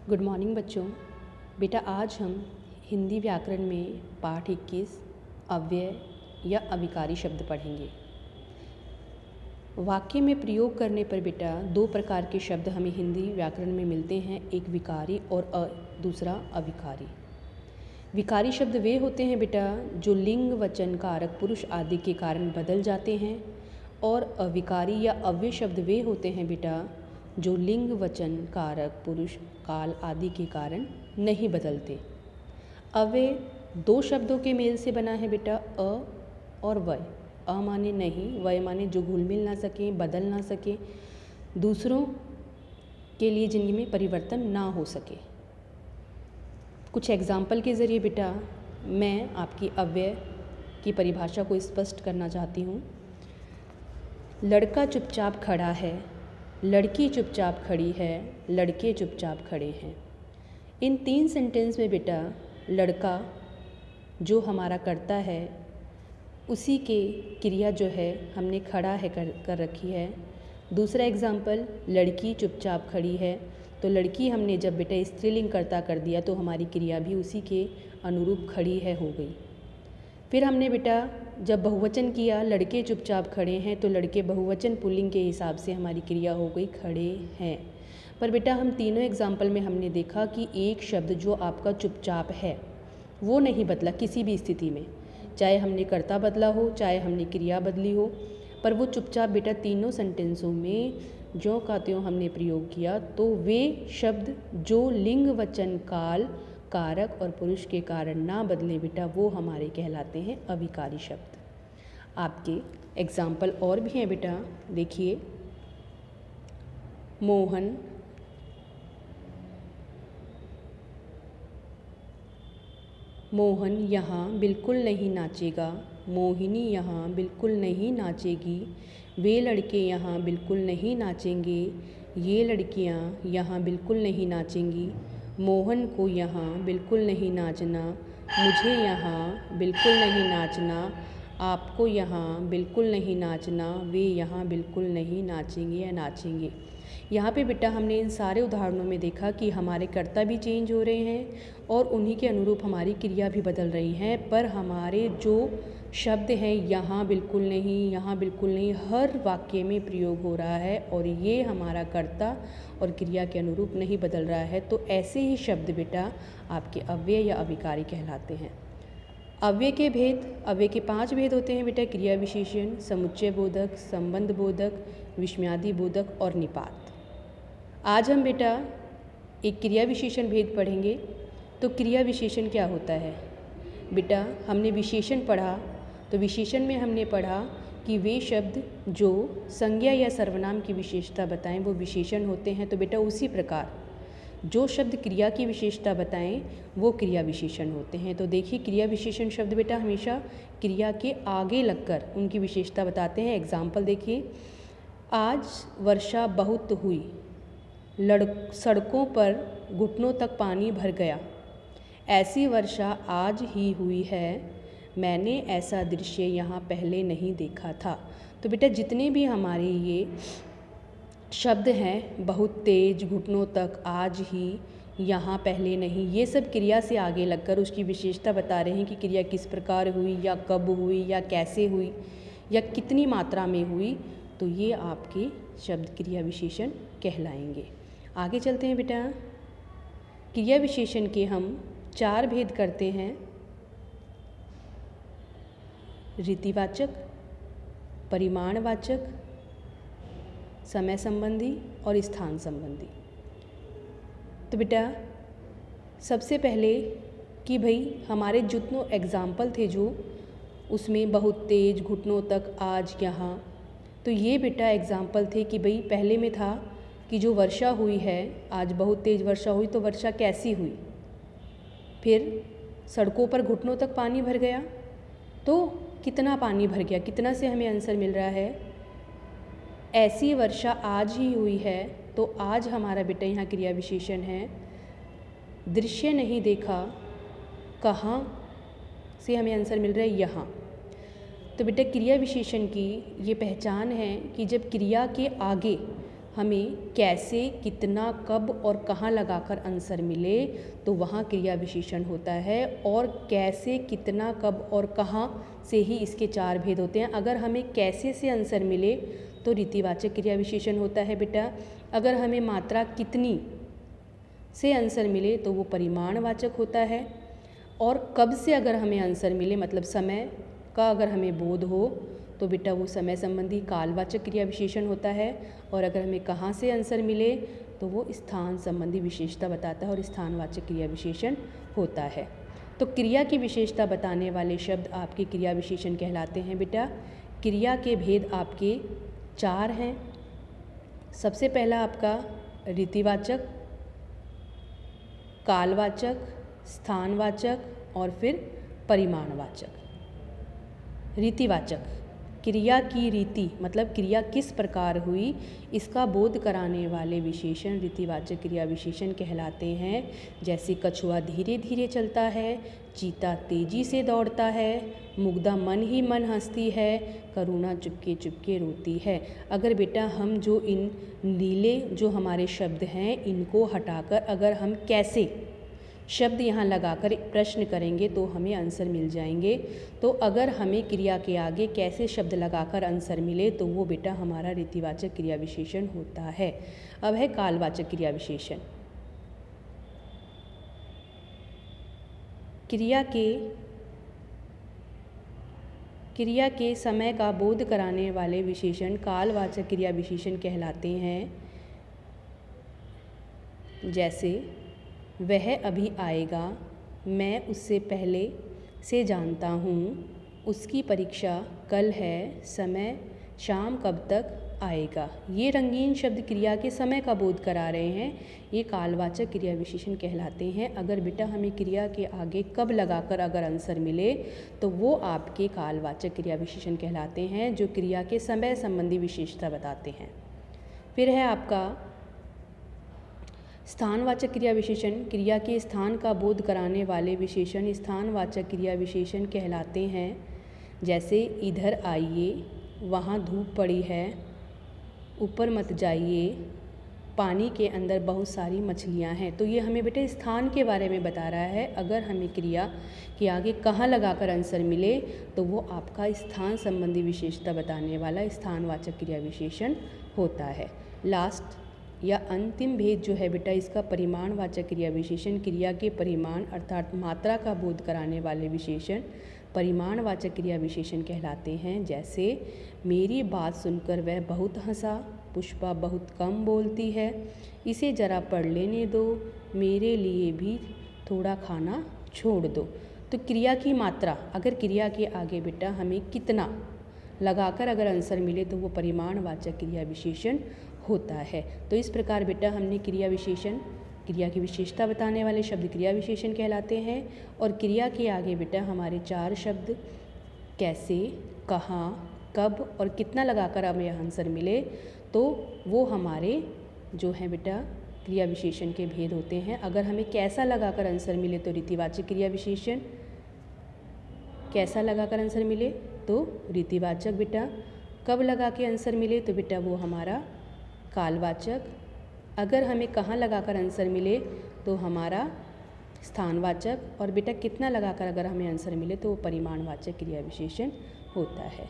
Good morning बच्चों। बेटा आज हम हिंदी व्याकरण में पाठ 21 अव्यय या अविकारी शब्द पढ़ेंगे। वाक्य में प्रयोग करने पर बेटा दो प्रकार के शब्द हमें हिंदी व्याकरण में मिलते हैं, एक विकारी और दूसरा अविकारी। विकारी शब्द वे होते हैं बेटा जो लिंग वचन कारक पुरुष आदि के कारण बदल जाते हैं, और अविकारी या अव्यय शब्द वे होते हैं बेटा जो लिंग वचन कारक पुरुष काल आदि के कारण नहीं बदलते। अव्यय दो शब्दों के मेल से बना है बेटा, अ और वय। अ माने नहीं, वय माने जो घुल मिल ना सके, बदल ना सके, दूसरों के लिए जिंदगी में परिवर्तन ना हो सके। कुछ एग्जाम्पल के ज़रिए बेटा मैं आपकी अव्यय की परिभाषा को स्पष्ट करना चाहती हूँ। लड़का चुपचाप खड़ा है, लड़की चुपचाप खड़ी है, लड़के चुपचाप खड़े हैं। इन तीन सेंटेंस में बेटा लड़का जो हमारा करता है उसी के क्रिया जो है हमने खड़ा है कर रखी है। दूसरा एग्जाम्पल लड़की चुपचाप खड़ी है, तो लड़की हमने जब बेटा स्त्रीलिंग करता कर दिया तो हमारी क्रिया भी उसी के अनुरूप खड़ी है हो गई। फिर हमने बेटा जब बहुवचन किया लड़के चुपचाप खड़े हैं, तो लड़के बहुवचन पुल्लिंग के हिसाब से हमारी क्रिया हो गई खड़े हैं। पर बेटा हम तीनों एग्जाम्पल में हमने देखा कि एक शब्द जो आपका चुपचाप है वो नहीं बदला किसी भी स्थिति में, चाहे हमने कर्ता बदला हो चाहे हमने क्रिया बदली हो, पर वो चुपचाप बेटा तीनों सेंटेंसों में ज्यों का त्यों हमने प्रयोग किया। तो वे शब्द जो लिंग वचन काल कारक और पुरुष के कारण ना बदले बेटा वो हमारे कहलाते हैं अविकारी शब्द। आपके एग्जाम्पल और भी हैं बेटा, देखिए मोहन, मोहन यहाँ बिल्कुल नहीं नाचेगा, मोहिनी यहाँ बिल्कुल नहीं नाचेगी, वे लड़के यहाँ बिल्कुल नहीं नाचेंगे, ये लड़कियाँ यहाँ बिल्कुल नहीं नाचेंगी, मोहन को यहाँ बिल्कुल नहीं नाचना, मुझे यहाँ बिल्कुल नहीं नाचना, आपको यहाँ बिल्कुल नहीं नाचना, वे यहाँ बिल्कुल नहीं नाचेंगे या नाचेंगे। यहाँ पे बेटा हमने इन सारे उदाहरणों में देखा कि हमारे कर्ता भी चेंज हो रहे हैं और उन्हीं के अनुरूप हमारी क्रिया भी बदल रही हैं, पर हमारे जो शब्द हैं यहाँ बिल्कुल नहीं, यहाँ बिल्कुल नहीं, हर वाक्य में प्रयोग हो रहा है और ये हमारा कर्ता और क्रिया के अनुरूप नहीं बदल रहा है। तो ऐसे ही शब्द बेटा आपके अव्यय या अविकारी कहलाते हैं। अव्यय के भेद, अव्यय के 5 भेद होते हैं बेटा, क्रिया विशेषण, समुच्चय बोधक, संबंध बोधक, विस्मयादि बोधक और निपात। आज हम बेटा एक क्रिया विशेषण भेद पढ़ेंगे। तो क्रिया विशेषण क्या होता है बेटा, हमने विशेषण पढ़ा तो विशेषण में हमने पढ़ा कि वे शब्द जो संज्ञा या सर्वनाम की विशेषता बताएं वो विशेषण होते हैं। तो बेटा उसी प्रकार जो शब्द क्रिया की विशेषता बताएं वो क्रिया विशेषण होते हैं। तो देखिए क्रिया विशेषण शब्द बेटा हमेशा क्रिया के आगे लगकर उनकी विशेषता बताते हैं। एग्जाम्पल देखिए, आज वर्षा बहुत हुई, सड़कों पर घुटनों तक पानी भर गया, ऐसी वर्षा आज ही हुई है, मैंने ऐसा दृश्य यहाँ पहले नहीं देखा था। तो बेटा जितने भी हमारे ये शब्द हैं, बहुत तेज, घुटनों तक, आज ही, यहाँ पहले नहीं, ये सब क्रिया से आगे लगकर उसकी विशेषता बता रहे हैं कि क्रिया किस प्रकार हुई या कब हुई या कैसे हुई या कितनी मात्रा में हुई। तो ये आपके शब्द क्रिया विशेषण कहलाएंगे। आगे चलते हैं बेटा, क्रिया विशेषण के हम 4 भेद करते हैं, रीतिवाचक, परिमाणवाचक, समय संबंधी और स्थान संबंधी। तो बेटा सबसे पहले कि भाई हमारे जितनों एग्जाम्पल थे जो उसमें बहुत तेज, घुटनों तक, आज, यहाँ, तो ये बेटा एग्जाम्पल थे कि भाई पहले में था कि जो वर्षा हुई है, आज बहुत तेज़ वर्षा हुई, तो वर्षा कैसी हुई। फिर सड़कों पर घुटनों तक पानी भर गया, तो कितना पानी भर गया, कितना से हमें आंसर मिल रहा है, ऐसी वर्षा आज ही हुई है। तो आज हमारा बेटा यहाँ क्रिया विशेषण है। दृश्य नहीं देखा, कहाँ से हमें आंसर मिल रहा है, यहाँ। तो बेटा क्रिया विशेषण की ये पहचान है कि जब क्रिया के आगे हमें कैसे, कितना, कब और कहाँ लगाकर आंसर मिले तो वहाँ क्रिया विशेषण होता है। और कैसे, कितना, कब और कहाँ से ही इसके 4 भेद होते हैं। अगर हमें कैसे से आंसर मिले तो रीतिवाचक क्रिया विशेषण होता है बेटा। अगर हमें मात्रा कितनी से आंसर मिले तो वो परिमाणवाचक होता है। और कब से अगर हमें आंसर मिले मतलब समय का अगर हमें बोध हो तो बेटा वो समय संबंधी कालवाचक क्रिया विशेषण होता है। और अगर हमें कहाँ से आंसर मिले तो वो स्थान संबंधी विशेषता बताता है और स्थानवाचक क्रिया विशेषण होता है। तो क्रिया की विशेषता बताने वाले शब्द आपके क्रिया विशेषण कहलाते हैं बेटा। क्रिया के भेद आपके 4 हैं। सबसे पहला आपका रीतिवाचक, कालवाचक, स्थानवाचक और फिर परिमाणवाचक। रीतिवाचक, क्रिया की रीति मतलब क्रिया किस प्रकार हुई इसका बोध कराने वाले विशेषण रीतिवाचक क्रिया विशेषण कहलाते हैं। जैसे कछुआ धीरे धीरे चलता है, चीता तेजी से दौड़ता है, मुग्धा मन ही मन हंसती है, करुणा चुपके चुपके रोती है। अगर बेटा हम जो इन नीले जो हमारे शब्द हैं इनको हटाकर अगर हम कैसे शब्द यहाँ लगाकर प्रश्न करेंगे तो हमें आंसर मिल जाएंगे। तो अगर हमें क्रिया के आगे कैसे शब्द लगाकर आंसर मिले तो वो बेटा हमारा रीतिवाचक क्रिया विशेषण होता है। अब है कालवाचक क्रिया विशेषण। क्रिया के समय का बोध कराने वाले विशेषण कालवाचक क्रिया विशेषण कहलाते हैं। जैसे वह अभी आएगा, मैं उससे पहले से जानता हूँ, उसकी परीक्षा कल है, समय शाम कब तक आएगा। ये रंगीन शब्द क्रिया के समय का बोध करा रहे हैं। ये कालवाचक क्रिया विशेषण कहलाते हैं। अगर बेटा हमें क्रिया के आगे कब लगाकर अगर आंसर मिले तो वो आपके कालवाचक क्रिया विशेषण कहलाते हैं जो क्रिया के समय संबंधी विशेषता बताते हैं। फिर है आपका स्थानवाचक क्रिया विशेषण। क्रिया के स्थान का बोध कराने वाले विशेषण स्थानवाचक क्रिया विशेषण कहलाते हैं। जैसे इधर आइए, वहाँ धूप पड़ी है, ऊपर मत जाइए, पानी के अंदर बहुत सारी मछलियाँ हैं। तो ये हमें बेटे स्थान के बारे में बता रहा है। अगर हमें क्रिया के आगे कहाँ लगाकर आंसर मिले तो वो आपका स्थान संबंधी विशेषता बताने वाला स्थानवाचक क्रिया विशेषण होता है। लास्ट या अंतिम भेद जो है बेटा इसका परिमाणवाचक क्रिया विशेषण। क्रिया के परिमाण अर्थात मात्रा का बोध कराने वाले विशेषण परिमाणवाचक क्रिया विशेषण कहलाते हैं। जैसे मेरी बात सुनकर वह बहुत हंसा, पुष्पा बहुत कम बोलती है, इसे ज़रा पढ़ लेने दो, मेरे लिए भी थोड़ा खाना छोड़ दो। तो क्रिया की मात्रा अगर क्रिया के आगे बेटा हमें कितना लगाकर अगर आंसर मिले तो वो परिमाणवाचक क्रिया विशेषण होता है। तो इस प्रकार बेटा हमने क्रिया विशेषण, क्रिया की विशेषता बताने वाले शब्द क्रिया विशेषण कहलाते हैं। और क्रिया के आगे बेटा हमारे 4 शब्द कैसे, कहाँ, कब और कितना लगाकर हमें आंसर मिले तो वो हमारे जो है बेटा क्रिया विशेषण के भेद होते हैं। अगर हमें कैसा लगाकर आंसर मिले तो रीतिवाचक क्रिया विशेषण, कैसा लगाकर आंसर मिले तो रीतिवाचक बेटा, कब लगा के आंसर मिले तो बेटा वो हमारा कालवाचक, अगर हमें कहाँ लगाकर आंसर मिले तो हमारा स्थानवाचक और बेटा कितना लगाकर अगर हमें आंसर मिले तो वो परिमाणवाचक क्रिया विशेषण होता है।